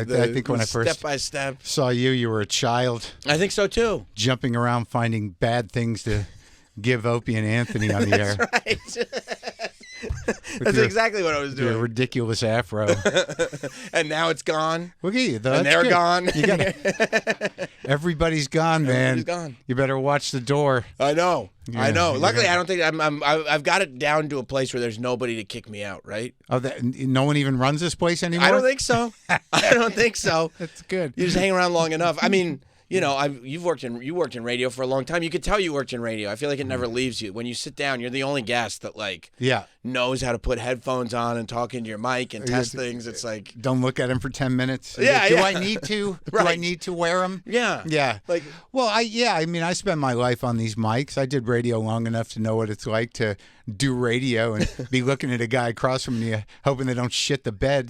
I think when I first step by step saw you, you were a child. I think so too. Jumping around finding bad things to give Opie and Anthony on the air. That's right. That's exactly what I was doing. Your ridiculous afro. And now it's gone. Look at you, though. And they're gone. You everybody's gone, man. Everybody's gone. You better watch the door. I know. Yeah, I know. Luckily, yeah. I don't think I've got it down to a place where there's nobody to kick me out. Right? Oh, no one even runs this place anymore? I don't think so. I don't think so. That's good. You just hang around long enough. I mean, you know, you worked in radio for a long time. You could tell you worked in radio. I feel like it never leaves you. When you sit down, you're the only guest that knows how to put headphones on and talk into your mic and test things. It's like, don't look at him for 10 minutes. Yeah, Do I need to? Right. Do I need to wear them? Yeah. Yeah. Like, well, I mean, I spent my life on these mics. I did radio long enough to know what it's like to do radio and be looking at a guy across from you, hoping they don't shit the bed.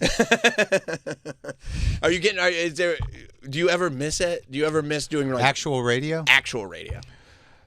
Do you ever miss it? Do you ever miss doing actual radio? Actual radio.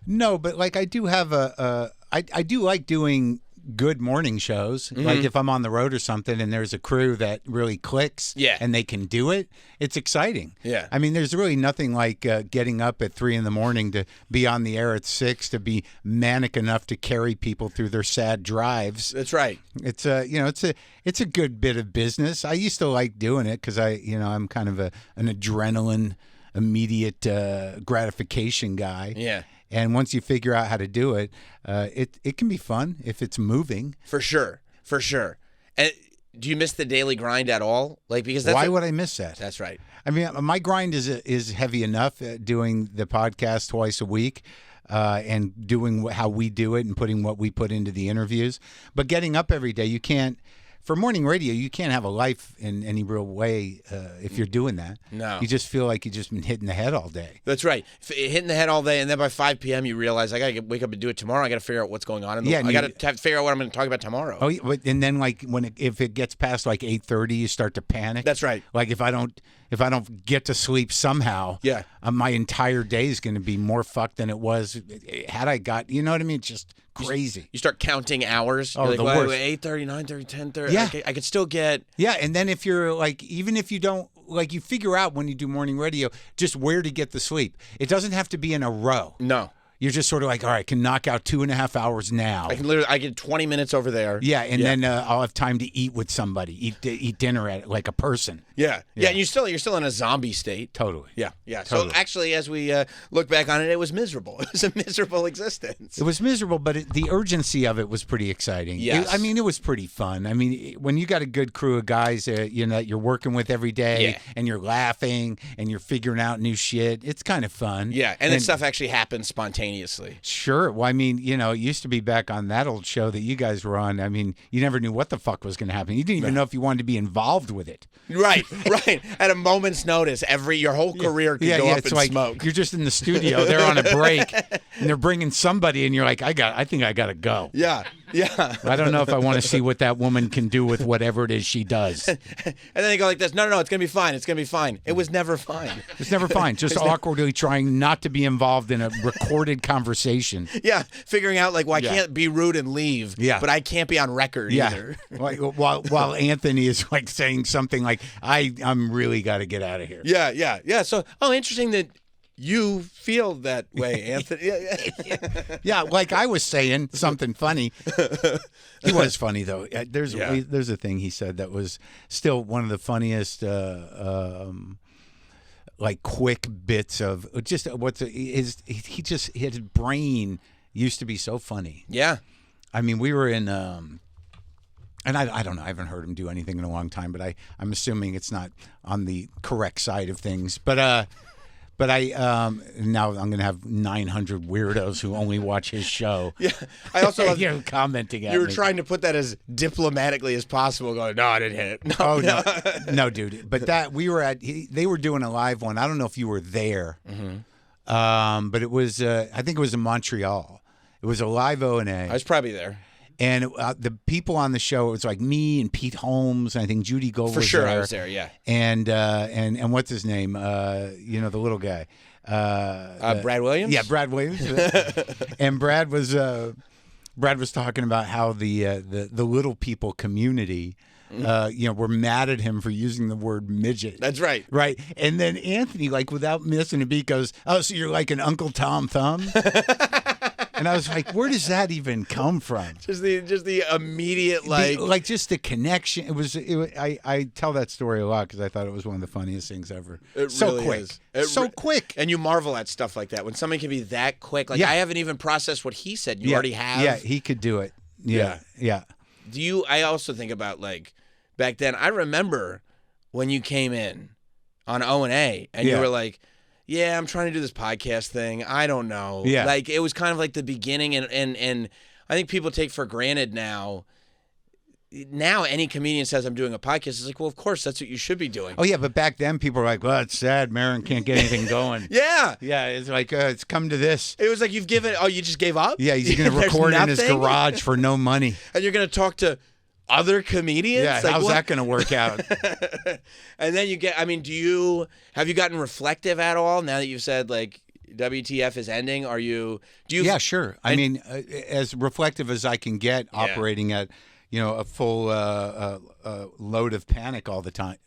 No, but like I do have I do like doing good morning shows. Mm-hmm. Like if I'm on the road or something and there's a crew that really clicks and they can do it, it's exciting. Yeah. I mean, there's really nothing like getting up at 3 a.m. to be on the air at 6, to be manic enough to carry people through their sad drives. That's right. It's a good bit of business. I used to like doing it because I'm kind of an adrenaline, immediate gratification guy. Yeah. And once you figure out how to do it, it can be fun if it's moving. For sure. And do you miss the daily grind at all? Like, because why would I miss that? That's right. I mean, my grind is heavy enough doing the podcast twice a week. And doing how we do it and putting what we put into the interviews. But getting up every day, you can't. For morning radio, you can't have a life in any real way if you're doing that. No. You just feel like you've just been hitting the head all day. That's right. Hitting the head all day, and then by 5 p.m. you realize I got to wake up and do it tomorrow. I got to figure out what's going on. I got to figure out what I'm going to talk about tomorrow. Oh, and then like if it gets past like 8:30, you start to panic. That's right. Like if I don't get to sleep somehow, my entire day is going to be more fucked than it was had I got. You know what I mean? It's just crazy. You start counting hours. Oh, you're like, the worst. 8:30, 9:30, 10:30. Yeah. I could still get. Yeah, and then if you're like, even if you don't, like, you figure out when you do morning radio just where to get the sleep. It doesn't have to be in a row. No. You're just sort of like, all right, I can knock out 2.5 hours now. I get 20 minutes over there. Yeah, and then I'll have time to eat with somebody, eat dinner at like a person. Yeah. And you're still in a zombie state. Totally. Yeah. Totally. So actually, as we look back on it, it was miserable. It was a miserable existence. It was miserable, but the urgency of it was pretty exciting. Yes. It was pretty fun. I mean, when you got a good crew of guys, that you're working with every day, and you're laughing and you're figuring out new shit, it's kind of fun. Yeah, and then stuff actually happens spontaneously. Sure. Well, I mean, it used to be back on that old show that you guys were on. I mean, you never knew what the fuck was going to happen. You didn't even know if you wanted to be involved with it. Right. At a moment's notice, your whole career could go up in smoke. You're just in the studio. They're on a break, and they're bringing somebody, and you're like, I think I got to go. Yeah. I don't know if I want to see what that woman can do with whatever it is she does. And then they go like this, no, it's going to be fine. It's going to be fine. It was never fine. It's never fine. Just awkwardly trying not to be involved in a recorded conversation. Yeah, figuring out like, I can't be rude and leave, but I can't be on record either. While Anthony is like saying something like, I'm really got to get out of here. Yeah. So, interesting that you feel that way, Anthony. Yeah, like I was saying something funny. He was funny though. There's a thing he said that was still one of the funniest like quick bits of just his brain used to be so funny. Yeah. I mean, we were in and I don't know, I haven't heard him do anything in a long time, but I'm assuming it's not on the correct side of things. But I now I'm going to have 900 weirdos who only watch his show. Yeah, I also love commenting at me. You were trying to put that as diplomatically as possible. Going, no, I didn't hit it. No, dude. But they were doing a live one. I don't know if you were there, but it was I think it was in Montreal. It was a live O&A. I was probably there. And the people on the show, it was like me and Pete Holmes, and I think Judy Gold was there. For sure, I was there, yeah. And what's his name? The little guy. Brad Williams? Yeah, Brad Williams. And Brad was talking about how the little people community were mad at him for using the word midget. That's right. Right. And then Anthony, like without missing a beat, goes, "Oh, so you're like an Uncle Tom Thumb?" And I was like, where does that even come from? Just the immediate like just the connection. I tell that story a lot because I thought it was one of the funniest things ever. It so really quick. is. Quick. And you marvel at stuff like that when somebody can be that quick. Like I haven't even processed what he said. You already have. Yeah, he could do it. Yeah. I also think about like back then. I remember when you came in on O&A and you were like, "Yeah, I'm trying to do this podcast thing. I don't know." Yeah. Like it was kind of like the beginning, and I think people take for granted now. Now any comedian says I'm doing a podcast, it's like, well, of course that's what you should be doing. Oh yeah, but back then people were like, "Well, it's sad. Maron can't get anything going." Yeah. It's like it's come to this. It was like you just gave up. Yeah, he's going to record in his garage for no money, and you're going to talk to other comedians. Yeah, like, how's that going to work out? And then have you gotten reflective at all now that you've said like WTF is ending? Yeah, sure. I mean, as reflective as I can get, operating at a full load of panic all the time.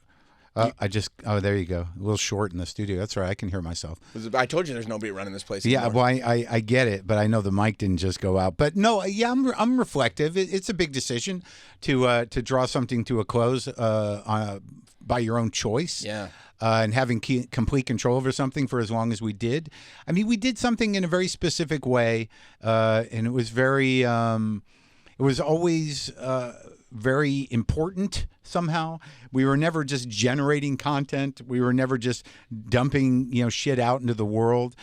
There you go. A little short in the studio. That's right. I can hear myself. I told you there's nobody running this place anymore. Yeah, well, I get it, but I know the mic didn't just go out. But no, I'm reflective. It's a big decision to draw something to a close by your own choice. Yeah. And having complete control over something for as long as we did. I mean, we did something in a very specific way, and it was very. It was always very important somehow. We were never just generating content. We were never just dumping, shit out into the world.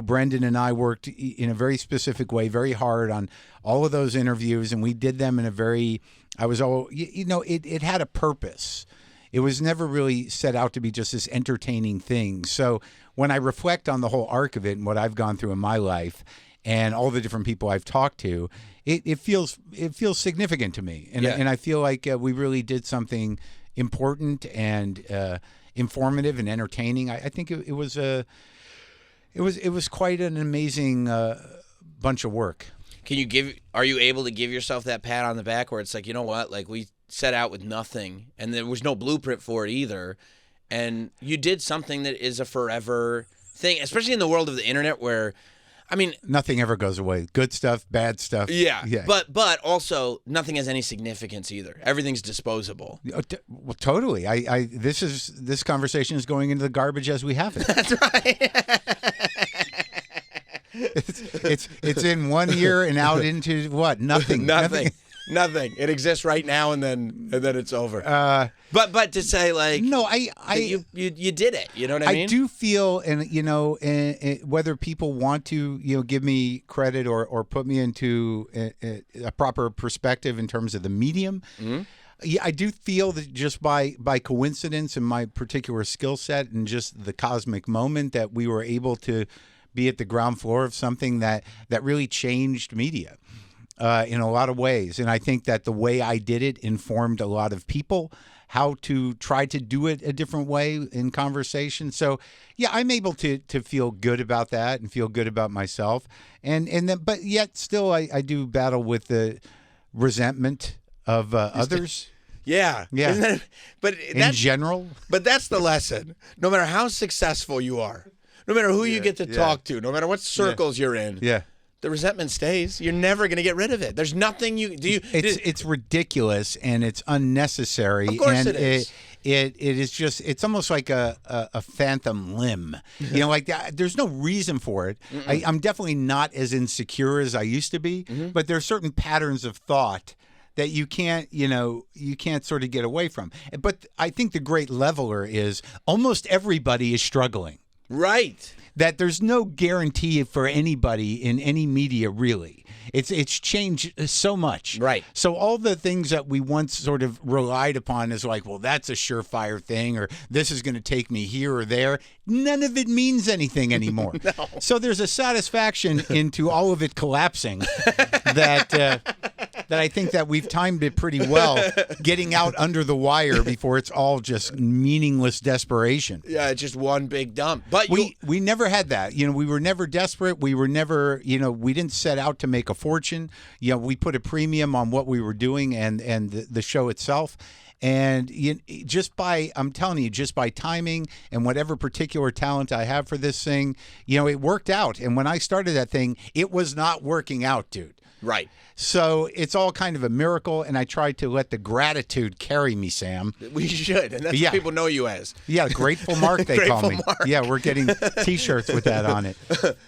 Brendan and I worked in a very specific way, very hard on all of those interviews, and we did them in a very, it had a purpose. It was never really set out to be just this entertaining thing. So when I reflect on the whole arc of it and what I've gone through in my life and all the different people I've talked to, it feels significant to me, and I feel like we really did something important and informative and entertaining. I think it was quite an amazing bunch of work. Are you able to give yourself that pat on the back where it's like, you know what, like we set out with nothing and there was no blueprint for it either, and you did something that is a forever thing, especially in the world of the internet where. I mean, nothing ever goes away. Good stuff, bad stuff. Yeah. But also nothing has any significance either. Everything's disposable. Well, totally. This conversation is going into the garbage as we have it. That's right. It's in one ear and out into what? Nothing. Nothing. It exists right now, and then it's over. But to say like no, you did it. You know what I mean? I do feel, and whether people want to give me credit or put me into a proper perspective in terms of the medium. Mm-hmm. Yeah, I do feel that just by coincidence and my particular skill set and just the cosmic moment that we were able to be at the ground floor of something that really changed media. In a lot of ways. And I think that the way I did it informed a lot of people how to try to do it a different way in conversation. So, yeah, I'm able to feel good about that and feel good about myself. And then, but yet still I do battle with the resentment of others. Yeah. In general. But that's the lesson. No matter how successful you are, no matter who you get to talk to, no matter what circles you're in. Yeah. The resentment stays. You're never going to get rid of it. There's nothing you do. It's ridiculous and it's unnecessary. Of course and it is. It is just. It's almost like a phantom limb. Like that. There's no reason for it. I'm definitely not as insecure as I used to be. Mm-hmm. But there are certain patterns of thought that you can't sort of get away from. But I think the great leveler is almost everybody is struggling. Right. That there's no guarantee for anybody in any media, really. It's changed so much. Right. So all the things that we once sort of relied upon as like, well, that's a surefire thing, or this is going to take me here or there. None of it means anything anymore. No. So there's a satisfaction into all of it collapsing that that I think that we've timed it pretty well, getting out under the wire before it's all just meaningless desperation. Yeah, it's just one big dump. But we never had that. We were never desperate. We were never, we didn't set out to make a fortune. We put a premium on what we were doing and the show itself. And I'm telling you, just by timing and whatever particular talent I have for this thing, it worked out. And when I started that thing, it was not working out, dude. Right. So it's all kind of a miracle, and I tried to let the gratitude carry me, Sam. We should, and that's what people know you as. Yeah, Grateful Mark, they call me. Mark. Yeah, we're getting T-shirts with that on it.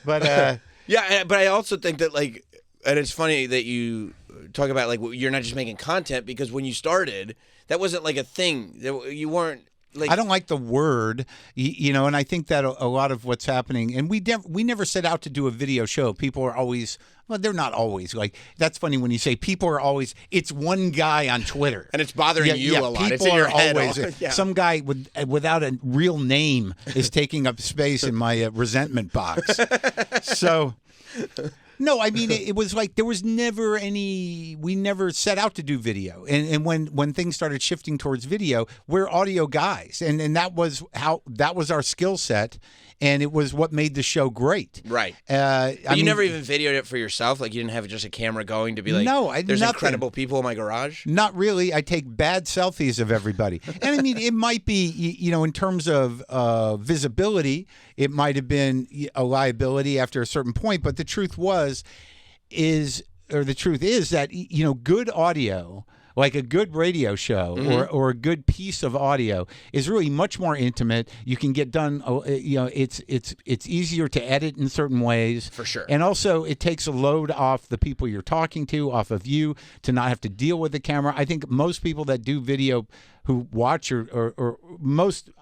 But yeah, but I also think that, and it's funny that you talk about, you're not just making content, because when you started, that wasn't a thing. You weren't. I don't like the word, and I think that a lot of what's happening, and we never set out to do a video show. People are always, well, they're not always. That's funny when you say people are always, it's one guy on Twitter. And it's bothering you a lot. People it's in your are head always, some guy without a real name is taking up space in my resentment box. So... No, I mean, it was there was never we never set out to do video. And when things started shifting towards video, we're audio guys. And that was our skill set. And it was what made the show great. Right. But you never even videoed it for yourself? You didn't have just a camera going to be no, there's nothing. Incredible people in my garage? Not really. I take bad selfies of everybody. And I mean, it might be, in terms of visibility, it might have been a liability after a certain point. But the truth is that, good audio, like a good radio show or a good piece of audio, is really much more intimate. You can get done. It's easier to edit in certain ways, for sure. And also, it takes a load off the people you're talking to, off of you, to not have to deal with the camera. I think most people that do video, who watch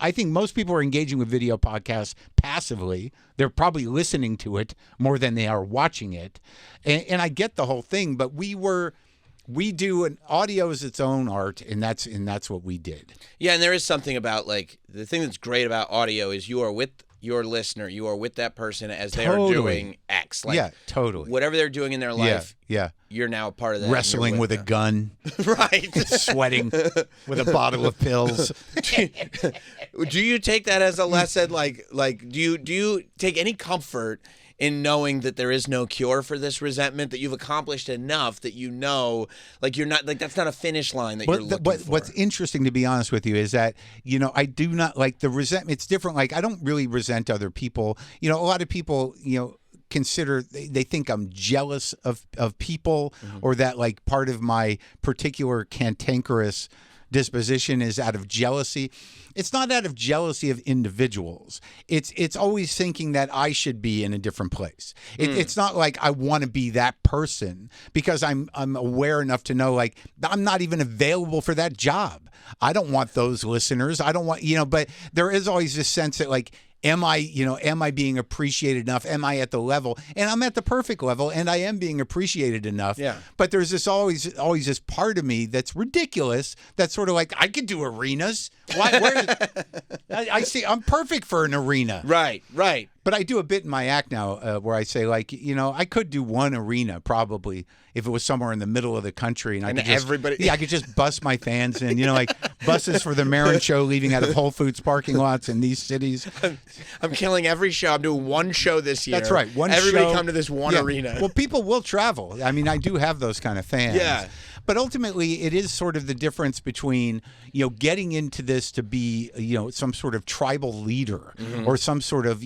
I think most people are engaging with video podcasts passively. They're probably listening to it more than they are watching it, and I get the whole thing. But we do an audio is its own art, and that's what we did. Yeah, and there is something about the thing that's great about audio is you are with your listener, you are with that person as they are doing X. Yeah, totally. Whatever they're doing in their life, you're now a part of that. Wrestling with a gun. Right. Sweating with a bottle of pills. Do you take that as a lesson? Do you take any comfort in knowing that there is no cure for this resentment, that you've accomplished enough that you're not, that's not a finish line that you're looking for? What's interesting, to be honest with you, is that, I do not like the resentment. It's different. I don't really resent other people. A lot of people, consider, they think I'm jealous of people, or that part of my particular cantankerous disposition is out of jealousy. It's not out of jealousy of individuals. It's always thinking that I should be in a different place. It's not like I want to be that person, because I'm aware enough to know I'm not even available for that job. I don't want those listeners. I don't want, but there is always this sense that am I being appreciated enough? Am I at the level? And I'm at the perfect level, and I am being appreciated enough. Yeah. But there's this always this part of me that's ridiculous. That's sort of I could do arenas. I see. I'm perfect for an arena. Right. But I do a bit in my act now where I say, I could do one arena probably if it was somewhere in the middle of the country, and I could just bust my fans in, buses for the Maron show leaving out of Whole Foods parking lots in these cities. I'm killing every show. I'm doing one show this year. That's right. Everybody come to this one arena. Well, people will travel. I mean, I do have those kind of fans. Yeah. But ultimately, it is sort of the difference between, getting into this to be, some sort of tribal leader, or some sort of,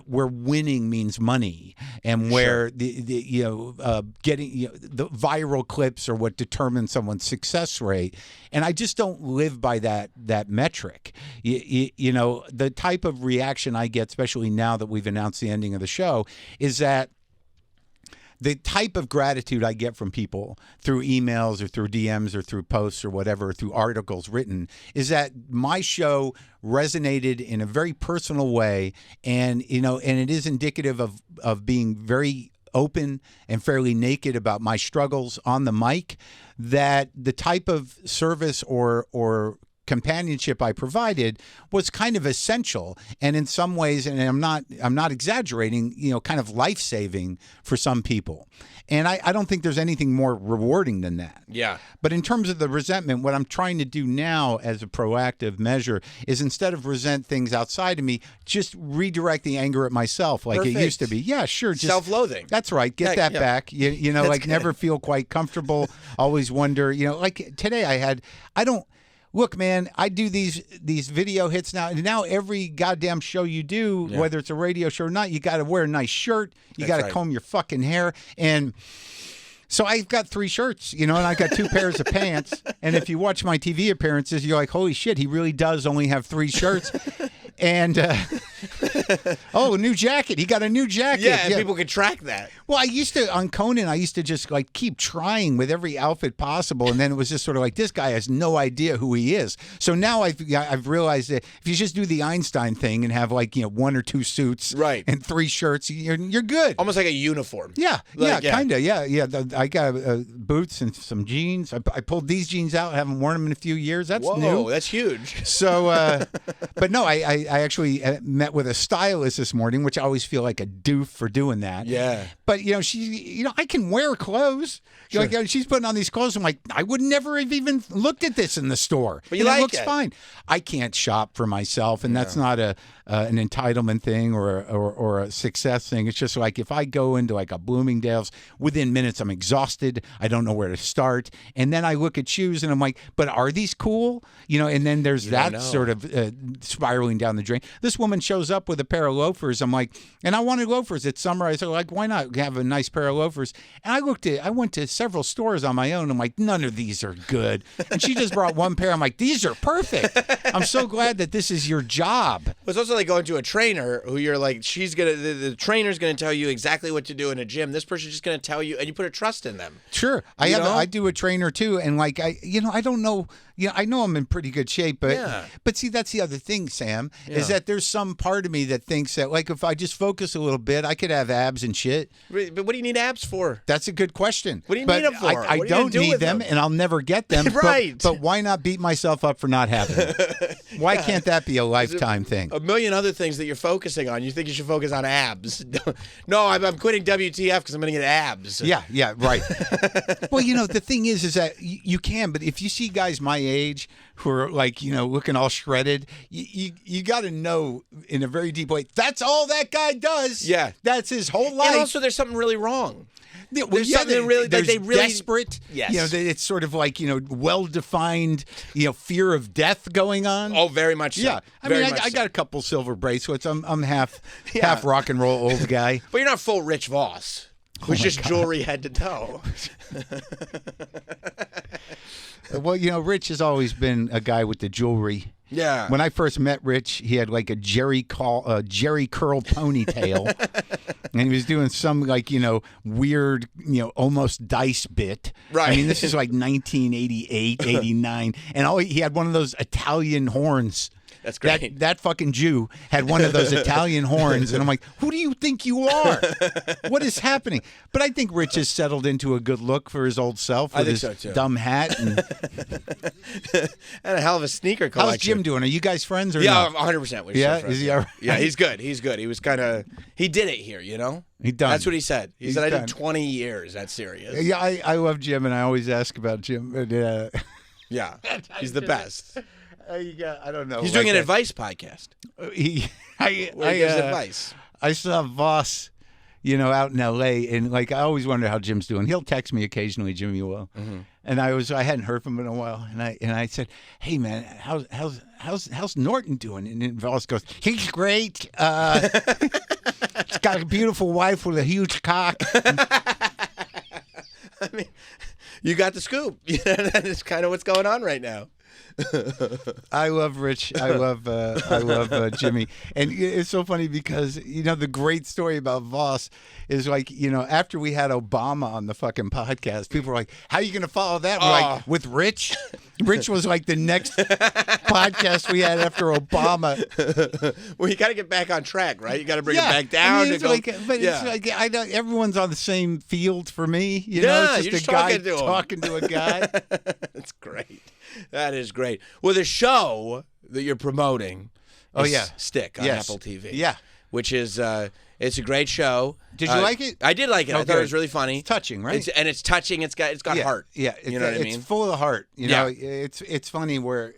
where winning means money, and where getting the viral clips are what determine someone's success rate. And I just don't live by that metric. The type of reaction I get, especially now that we've announced the ending of the show, is that the type of gratitude I get from people through emails or through DMs or through posts or whatever, through articles written, is that my show resonated in a very personal way, and it is indicative of being very open and fairly naked about my struggles on the mic. That the type of service or companionship I provided was kind of essential, and in some ways, and I'm not exaggerating, kind of life-saving for some people. And I don't think there's anything more rewarding than that. Yeah. But in terms of the resentment, what I'm trying to do now as a proactive measure is, instead of resent things outside of me, just redirect the anger at myself like Perfect. it used to be. Yeah, sure. Just Self-loathing. That's right. Get that back. Like good. Never feel quite comfortable. Always wonder, like today Look, man, I do these video hits now. And now every goddamn show you do, whether it's a radio show or not, you got to wear a nice shirt. You got to comb your fucking hair. And so I've got 3 shirts, and I've got 2 pairs of pants. And if you watch my TV appearances, you're like, holy shit, he really does only have 3 shirts. And, new jacket. He got a new jacket. Yeah, and people can track that. Well, on Conan, I used to just like keep trying with every outfit possible. And then it was just sort of like, this guy has no idea who he is. So now I've realized that if you just do the Einstein thing and have 1 or 2 suits and 3 shirts, you're good. Almost like a uniform. Yeah, kind of. Yeah. I got boots and some jeans. I pulled these jeans out. I haven't worn them in a few years. That's new. Whoa, that's huge. So, but no, I actually met with a stylist this morning, which I always feel like a doof for doing that. Yeah. But, I can wear clothes. Sure. Like, she's putting on these clothes. I'm like, I would never have even looked at this in the store. But it looks fine. I can't shop for myself, and that's not an entitlement thing or a success thing. It's just like, if I go into like a Bloomingdale's, within minutes I'm exhausted. I don't know where to start. And then I look at shoes and I'm like, but are these cool? And then there's that sort of spiraling down the drain. This woman shows up with a pair of loafers. I'm like, and I wanted loafers. It's summer. I said, like, why not have a nice pair of loafers? And I went to several stores on my own. I'm like, none of these are good. And she just brought one pair. I'm like, these are perfect. I'm so glad that this is your job. It's also like going to a trainer who you're like, the trainer's going to tell you exactly what to do in a gym. This person's just going to tell you, and you put a trust in them. Sure. I do a trainer too. And like, I don't know. I know I'm in pretty good shape, but see, that's the other thing, Sam, is that there's some part of me that thinks that, like, if I just focus a little bit, I could have abs and shit. But what do you need abs for? That's a good question. What do you need them for? I don't need them, and I'll never get them. Right. But why not beat myself up for not having them? Why can't that be a lifetime thing? A million other things that you're focusing on. You think you should focus on abs. No, I'm quitting WTF because I'm going to get abs. Yeah, right. Well, the thing is that you can, but if you see guys my age who are like, looking all shredded, you got to know in a very deep way, that's all that guy does. Yeah. That's his whole life. And also, there's something really wrong. There's something really, they really desperate. Yes. It's sort of like, well-defined, fear of death going on. Oh, very much so. Yeah. I got a couple silver bracelets. I'm half rock and roll old guy. But you're not full Rich Voss, who's just jewelry head to toe. Well, Rich has always been a guy with the jewelry. Yeah. When I first met Rich, he had like a Jerry curl ponytail, and he was doing some weird, almost dice bit. Right. I mean, this is like 1988, 89, and he had one of those Italian horns. That's great. That fucking Jew had one of those Italian horns, and I'm like, who do you think you are? What is happening? But I think Rich has settled into a good look for his old self with his dumb hat. And a hell of a sneaker collection. How's Jim doing? Are you guys friends or not? Yeah, 100%. Yeah? Is he all right? Yeah, he's good. He's good. He was he did it here, He done. That's what he said. He said, I did 20 years at Sirius. Yeah, I love Jim, and I always ask about Jim. Yeah, he's the best. I don't know. He's doing an advice podcast. Where he gives advice. I saw Voss, out in L.A., and I always wonder how Jim's doing. He'll text me occasionally, Jimmy will, and I hadn't heard from him in a while, and I said, hey man, how's Norton doing? And then Voss goes, he's great. He's got a beautiful wife with a huge cock. I mean, you got the scoop. That's kind of what's going on right now. I love Rich. I love Jimmy. And it's so funny because, the great story about Voss is after we had Obama on the fucking podcast, people were like, how are you going to follow that? We're like, with Rich? Rich was like the next podcast we had after Obama. Well, you got to get back on track, right? You got to bring it back down. It's like I know everyone's on the same field for me. It's just a guy talking to a guy. That's great. That is great. Well, the show that you're promoting is Stick on Apple TV. Yeah. Which is, it's a great show. Did you like it? I did like it. I thought it was really funny. It's touching, right? It's touching. It's got heart. Yeah. You know what I mean? It's full of heart. You know, it's funny where,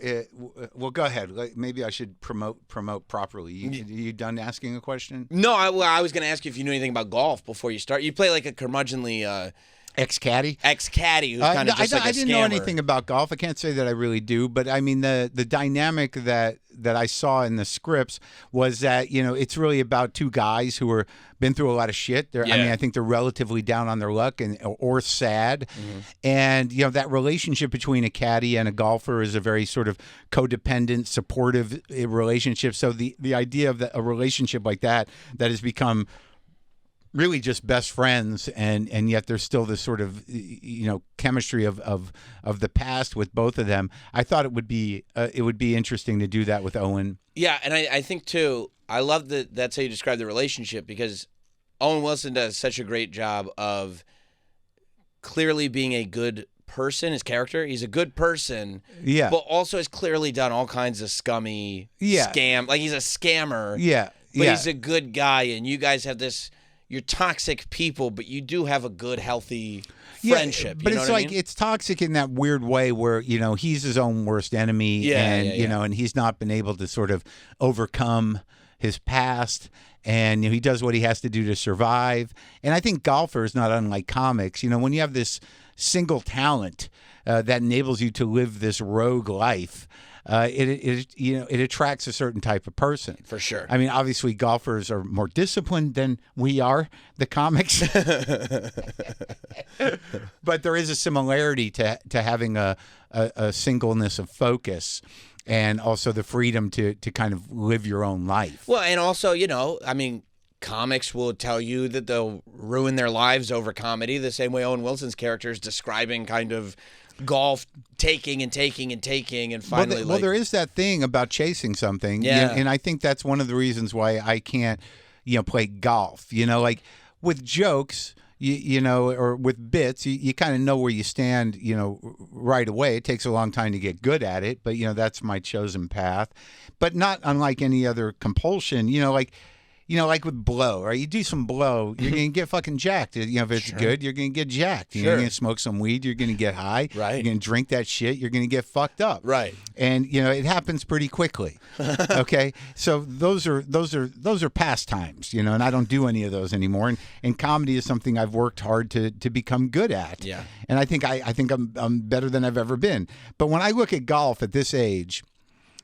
well, go ahead. Maybe I should promote properly. You done asking a question? No, I was going to ask you if you knew anything about golf before you start. You play like a curmudgeonly... Ex-caddy? Ex-caddy, who's kind of just like a scammer. I didn't know anything about golf. I can't say that I really do, but I mean the dynamic that I saw in the scripts was that, you know, it's really about two guys who are been through a lot of shit. I mean, I think they're relatively down on their luck or sad. Mm-hmm. And, you know, that relationship between a caddy and a golfer is a very sort of codependent, supportive relationship. So the idea of a relationship like that has become really just best friends, and yet there's still this sort of, you know, chemistry of the past with both of them. I thought it would be interesting to do that with Owen. Yeah, and I think too, I love that's how you describe the relationship, because Owen Wilson does such a great job of clearly being a good person. His character, he's a good person, but also has clearly done all kinds of scummy scam. Like, he's a scammer, but he's a good guy, and you guys have this. You're toxic people, but you do have a good, healthy friendship. But you know it's what like I mean? It's toxic in that weird way where, you know, he's his own worst enemy, you know, and he's not been able to sort of overcome his past, and you know, he does what he has to do to survive. And I think golfers, not unlike comics, you know, when you have this single talent that enables you to live this rogue life, it attracts a certain type of person. For sure. I mean, obviously, golfers are more disciplined than we are, the comics. But there is a similarity to having a singleness of focus, and also the freedom to kind of live your own life. Well, and also, you know, I mean, comics will tell you that they'll ruin their lives over comedy, the same way Owen Wilson's character is describing kind of golf taking and finally well, there is that thing about chasing something, and I think that's one of the reasons why I can't, you know, play golf. You know, like with jokes, you know, or with bits, you kind of know where you stand, you know, right away. It takes a long time to get good at it, but you know, that's my chosen path. But not unlike any other compulsion, you know, like with blow, right? You do some blow, you're going to get fucking jacked. You know, if it's good, you're going to get jacked. You're going to smoke some weed, you're going to get high. Right. You're going to drink that shit, you're going to get fucked up. Right. And, you know, it happens pretty quickly. Okay? So those are pastimes, you know, and I don't do any of those anymore. And comedy is something I've worked hard to become good at. Yeah. And I think I'm better than I've ever been. But when I look at golf at this age,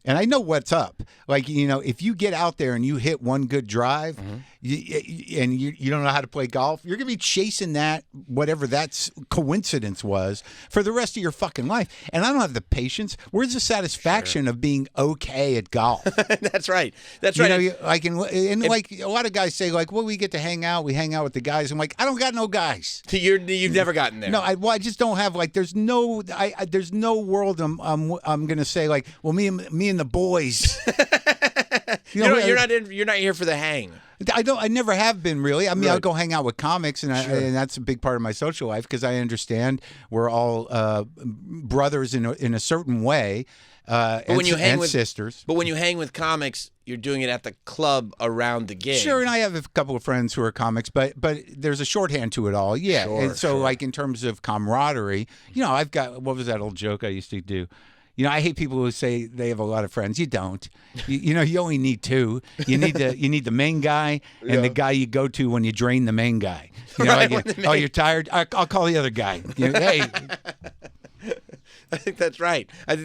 and I know what's up. Like, you know, if you get out there and you hit one good drive, and you don't know how to play golf, you're going to be chasing that, whatever that coincidence was, for the rest of your fucking life. And I don't have the patience. Where's the satisfaction of being okay at golf? That's right. That's right. You know, like, like a lot of guys say, like, well, we get to hang out. We hang out with the guys. I'm like, I don't got no guys. You've never gotten there. No, I just don't have, like, there's no world I'm going to say, like, well, me and the boys. You're not here for the hang. I never have been, really. I mean, I'll go hang out with comics, and that's a big part of my social life, because I understand we're all brothers in a certain way, and sisters. But when you hang with comics, you're doing it at the club around the gig. Sure, and I have a couple of friends who are comics, but there's a shorthand to it all. Yeah, and so like in terms of camaraderie, you know, I've got, what was that old joke I used to do? You know, I hate people who say they have a lot of friends. You don't. You know, you only need two. You need the main guy and the guy you go to when you drain the main guy. You know, like, you're tired? I'll call the other guy. You know, hey. I think that's right. So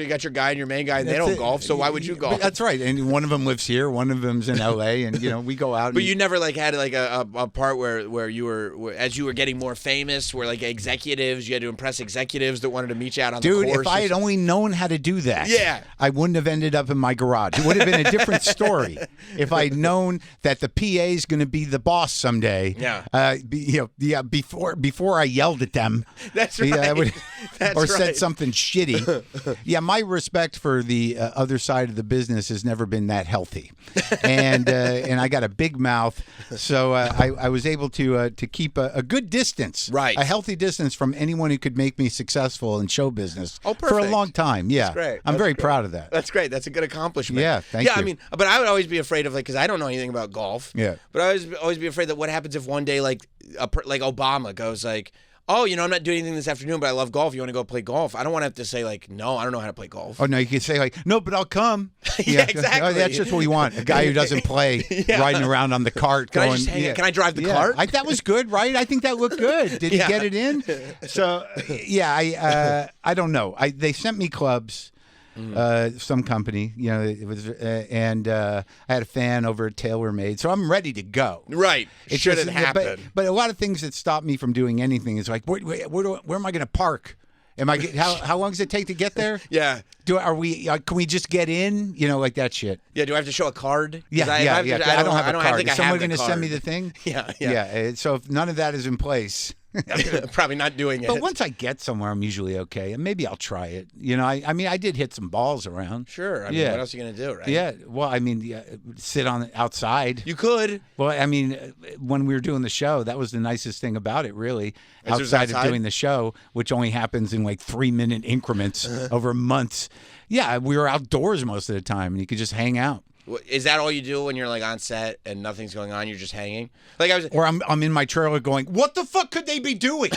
you got your guy and your main guy, and they don't golf, so why would you golf? That's right. And one of them lives here, one of them's in L.A., and, you know, we go out. But you never, like, had, like, a part where you were, as you were getting more famous, where, like, executives, you had to impress executives that wanted to meet you out on the course. Dude, if I had only known how to do that, I wouldn't have ended up in my garage. It would have been a different story. if I'd known that the PA is going to be the boss someday, before I yelled at them, that's right. Said something shitty. Yeah, my respect for the other side of the business has never been that healthy, and I got a big mouth, so I was able to keep a good distance, right, a healthy distance from anyone who could make me successful in show business for a long time. Yeah, that's great. I'm very proud of that. That's great. That's a good accomplishment. Yeah, thank you. Yeah, I mean, but I would always be afraid of because I don't know anything about golf. Yeah, but I would always be afraid that what happens if one day like Obama goes like, oh, I'm not doing anything this afternoon, but I love golf. You want to go play golf? I don't want to have to say no, I don't know how to play golf. Oh no, you can say no, but I'll come. Yeah, exactly. Oh, that's just what we want. A guy who doesn't play, riding around on the cart. Can I just hang? Can I drive the cart? That was good, right? I think that looked good. Did he get it in? So I don't know. They sent me clubs. Some company, it was, and I had a fan over at TaylorMade, so I'm ready to go. Right, it should have happened. But a lot of things that stop me from doing anything is like, where am I going to park? How long does it take to get there? Yeah. Can we just get in? Like that shit. Yeah. Do I have to show a card? Yeah. I don't have a card. Is someone going to send me the thing? Yeah. So if none of that is in place. Probably not doing it. But once I get somewhere, I'm usually okay, and maybe I'll try it. I did hit some balls around. Sure. I mean, what else are you gonna do, right? Yeah. Well, sit on outside. You could. Well, when we were doing the show, that was the nicest thing about it, really. Outside of doing the show, which only happens in 3-minute increments over months. Yeah, we were outdoors most of the time, and you could just hang out. Is that all you do when you're on set and nothing's going on? You're just hanging? Or I'm in my trailer going, what the fuck could they be doing?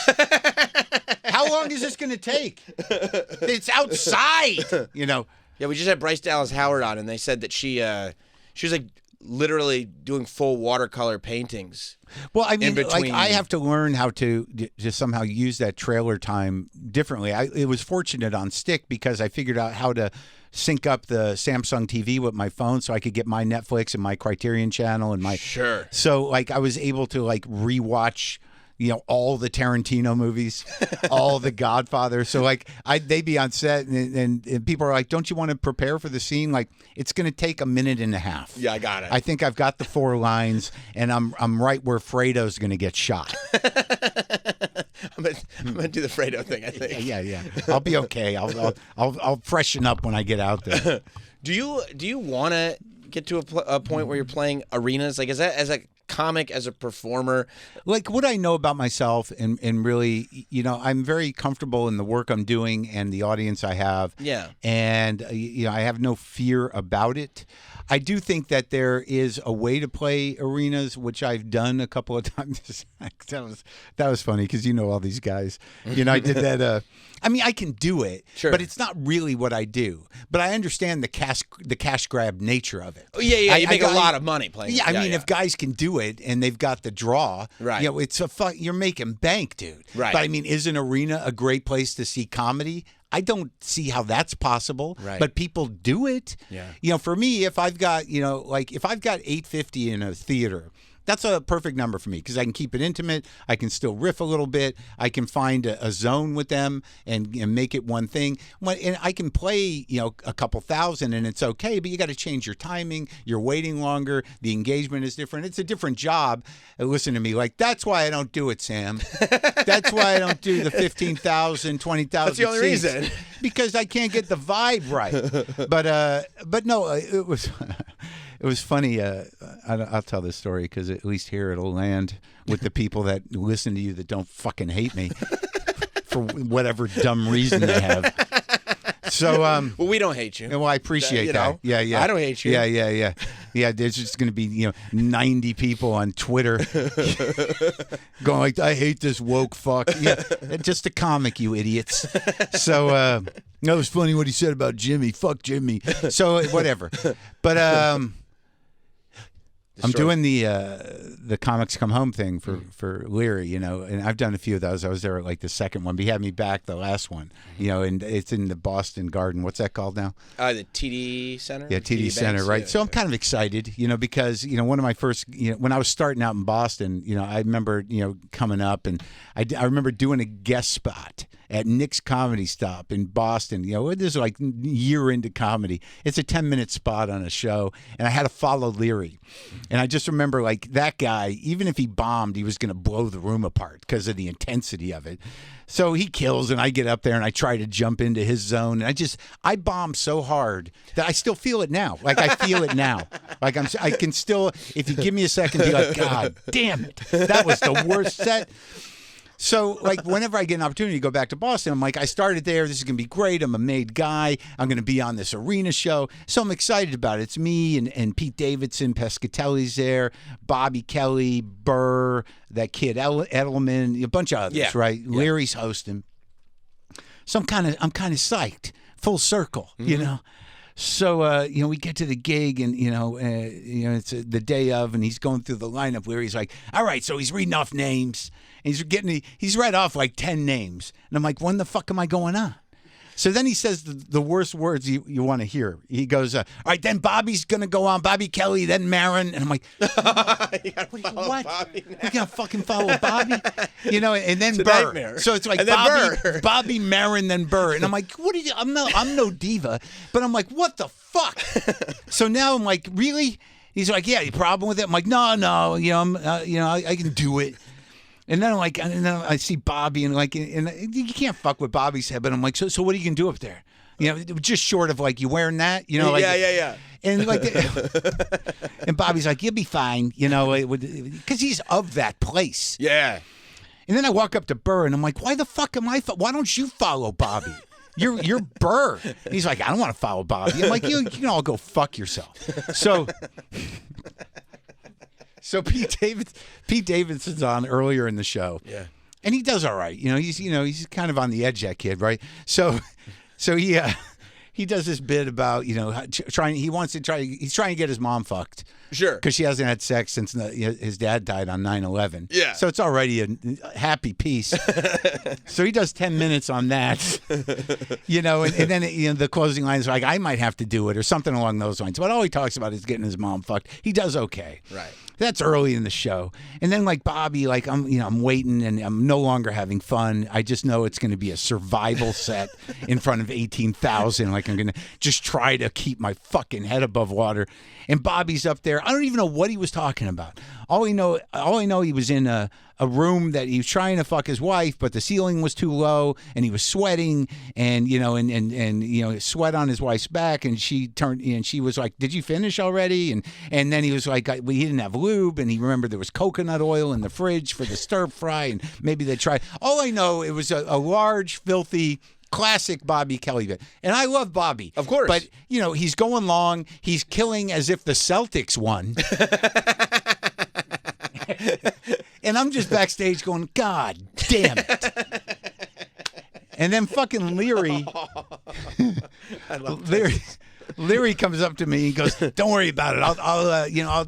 How long is this going to take? It's outside, Yeah, we just had Bryce Dallas Howard on, and they said that she was literally doing full watercolor paintings. Well, I have to learn how to just somehow use that trailer time differently. It was fortunate on Stick because I figured out how to sync up the Samsung TV with my phone so I could get my Netflix and my Criterion channel and my Sure. So I was able to rewatch all the Tarantino movies, all the Godfather. So they'd be on set and people are like, don't you want to prepare for the scene? It's going to take a minute and a half. Yeah, I got it. I think I've got the 4 lines and I'm right where Fredo's going to get shot. I'm gonna do the Fredo thing, I think. Yeah. I'll be okay. I'll freshen up when I get out there. Do you want to get to a point where you're playing arenas? Is that as a comic, as a performer? What I know about myself and really, I'm very comfortable in the work I'm doing and the audience I have. Yeah. And, I have no fear about it. I do think that there is a way to play arenas, which I've done a couple of times. that was funny because all these guys. I did that. I can do it, sure, but it's not really what I do. But I understand the cash grab nature of it. Oh, yeah. You make a lot of money playing. Yeah, if guys can do it and they've got the draw, right? It's you're making bank, dude. Right. But is an arena a great place to see comedy? I don't see how that's possible, right, but people do it. Yeah. For me, if I've got, if I've got 850 in a theater, that's a perfect number for me because I can keep it intimate. I can still riff a little bit. I can find a zone with them and make it one thing. And I can play, a couple thousand and it's okay, but you got to change your timing. You're waiting longer. The engagement is different. It's a different job. Listen to me. That's why I don't do it, Sam. That's why I don't do the 15,000, 20,000 That's the only reason. Because I can't get the vibe right. But no, it was... It was funny. I'll tell this story because at least here it'll land with the people that listen to you that don't fucking hate me for whatever dumb reason they have. So, well, we don't hate you. Well, I appreciate that. Yeah. I don't hate you. Yeah. There's just going to be 90 people on Twitter going I hate this woke fuck. Yeah, just a comic, you idiots. So, that was funny what he said about Jimmy. Fuck Jimmy. So whatever. But I'm doing the Comics Come Home thing for Leary, and I've done a few of those. I was there at the second one, but he had me back the last one, and it's in the Boston Garden. What's that called now? The TD Center? Yeah, TD Center, Banks, right. Yeah, so I'm kind of excited, because, one of my first, when I was starting out in Boston, I remember, coming up and I remember doing a guest spot at Nick's Comedy Stop in Boston. You know, this is like a year into comedy. It's a 10-minute spot on a show, and I had to follow Leary. And I just remember, like, that guy, even if he bombed, he was going to blow the room apart because of the intensity of it. So he kills, and I get up there, and I try to jump into his zone. And I bomb so hard that I still feel it now. Like, I feel it now. Like, I can still, if you give me a second, be like, God damn it. That was the worst set. So, like, whenever I get an opportunity to go back to Boston, I'm like, I started there. This is going to be great. I'm a made guy. I'm going to be on this arena show. So I'm excited about it. It's me and Pete Davidson, Pescatelli's there, Bobby Kelly, Burr, that kid Edelman, a bunch of others, right? Yeah. Leary's hosting. So I'm kind of psyched. Full circle, you know. So, you know, we get to the gig and, you know, it's the day of, and he's going through the lineup where he's like, all right, so he's reading off names. And he's read off like 10 names. And I'm like, when the fuck am I going on? So then he says the worst words you want to hear. He goes, all right, then Bobby's going to go on, Bobby Kelly, then Maron. And I'm like, what? Bobby now. We got to fucking follow Bobby? You know, and then it's Burr. Nightmare. So it's like Bobby, Maron, then Burr. And I'm like, what did you, I'm no diva. But I'm like, what the fuck? So now I'm like, really? He's like, yeah, you problem with it? I'm like, no, you know, I can do it. And then I'm like, and then I see Bobby, and like, and you can't fuck with Bobby's head, but I'm like, so what are you gonna do up there? You know, just short of like you wearing that, you know, like yeah. And like, and Bobby's like, you'll be fine, you know, because he's of that place. Yeah. And then I walk up to Burr, and I'm like, why the fuck am I? Why don't you follow Bobby? You're Burr. And he's like, I don't want to follow Bobby. I'm like, you can all go fuck yourself. So Pete Davidson's on earlier in the show. Yeah. And he does all right. He's kind of on the edge, that kid, right? So he does this bit about, he's trying to get his mom fucked. Sure. Because she hasn't had sex since his dad died on 9/11. Yeah. So it's already a happy piece. So he does 10 minutes on that. And then the closing line is like, I might have to do it or something along those lines. But all he talks about is getting his mom fucked. He does okay. Right. That's early in the show. And then like Bobby, like I'm waiting and I'm no longer having fun. I just know it's going to be a survival set in front of 18,000. Like I'm going to just try to keep my fucking head above water. And Bobby's up there. I don't even know what he was talking about. All I know he was in a room that he was trying to fuck his wife, but the ceiling was too low and he was sweating and sweat on his wife's back, and she turned and she was like, "Did you finish already?" And then he was like, he didn't have lube, and he remembered there was coconut oil in the fridge for the stir fry, and maybe they tried. All I know, it was a large, filthy, classic Bobby Kelly bit. And I love Bobby. Of course. But, he's going long. He's killing as if the Celtics won. And I'm just backstage going, God damn it. And then fucking Leary. I love Leary comes up to me and goes, "Don't worry about it.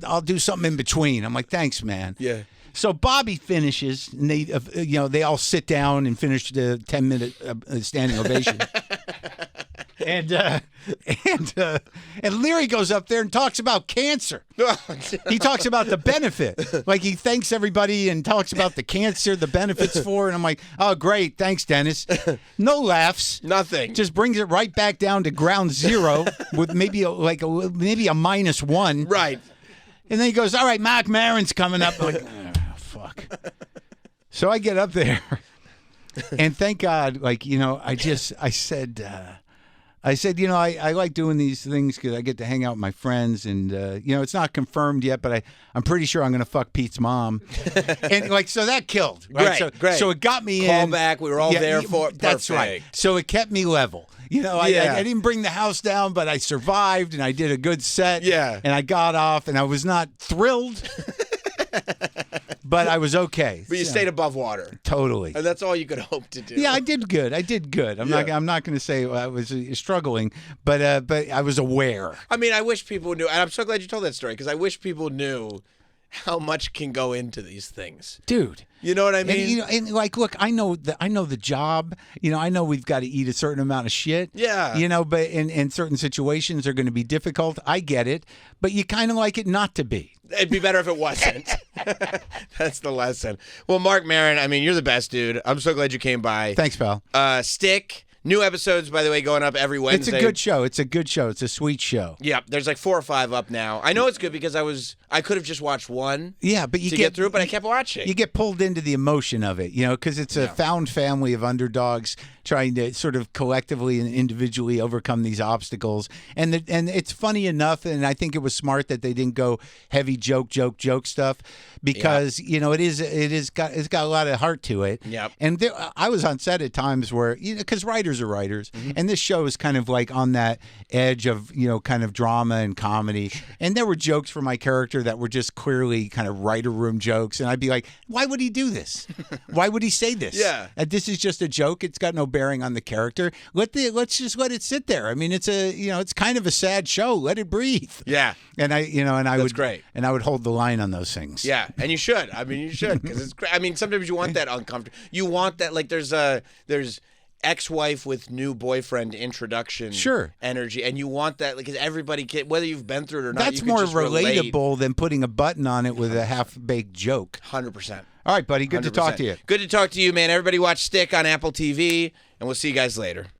I'll do something in between." I'm like, "Thanks, man." Yeah. So Bobby finishes, and they all sit down and finish the 10-minute standing ovation. And Leary goes up there and talks about cancer. He talks about the benefit. Like he thanks everybody and talks about the cancer, the benefits for it. And I'm like, oh, great. Thanks, Dennis. No laughs. Nothing. Just brings it right back down to ground zero with maybe a -1. Right. And then he goes, all right, Marc Maron's coming up. I'm like, oh, fuck. So I get up there. And thank God, I said, I like doing these things because I get to hang out with my friends, and it's not confirmed yet, but I'm pretty sure I'm going to fuck Pete's mom, and so that killed. Right? Great. So it got me Call in. back. We were all there for it. That's right. So it kept me level. I didn't bring the house down, but I survived, and I did a good set. Yeah. And I got off, and I was not thrilled. But I was okay. But you stayed above water. Totally. And that's all you could hope to do. Yeah, I did good. I'm not going to say I was struggling, but I was aware. I mean, I wish people knew, and I'm so glad you told that story, because I wish people knew how much can go into these things. Dude. You know what I mean? And look, I know the job. I know we've got to eat a certain amount of shit. Yeah. But in certain situations are going to be difficult. I get it, but you kind of like it not to be. It'd be better if it wasn't. That's the lesson. Well, Marc Maron, I mean, you're the best, dude. I'm so glad you came by. Thanks, pal. Stick. New episodes, by the way, going up every Wednesday. It's a good show. It's a good show. It's a sweet show. Yeah, there's like 4 or 5 up now. I know it's good because I could have just watched one. Yeah, but you get through it, but I kept watching. You get pulled into the emotion of it, because it's a found family of underdogs trying to sort of collectively and individually overcome these obstacles. And it's funny enough, and I think it was smart that they didn't go heavy joke stuff because it's got a lot of heart to it. Yep. And I was on set at times where because writers are writers, and this show is kind of like on that edge of kind of drama and comedy. And there were jokes for my character that were just clearly kind of writer room jokes, and I'd be like, why would he do this? Why would he say this? Yeah. This is just a joke. It's got no bearing on the character. Let's just let it sit there. I mean, it's it's kind of a sad show. Let it breathe. Yeah. And That's great. And I would hold the line on those things. Yeah, and you should. I mean, you should because it's great. I mean, sometimes you want that uncomfortable. You want that like there's ex-wife with new boyfriend introduction energy, and you want that because everybody can, whether you've been through it or not. That's more relatable than putting a button on it with a half-baked joke. 100%. All right, buddy. Good 100%. to talk to you. Good to talk to you, man. Everybody watch Stick on Apple TV, and we'll see you guys later.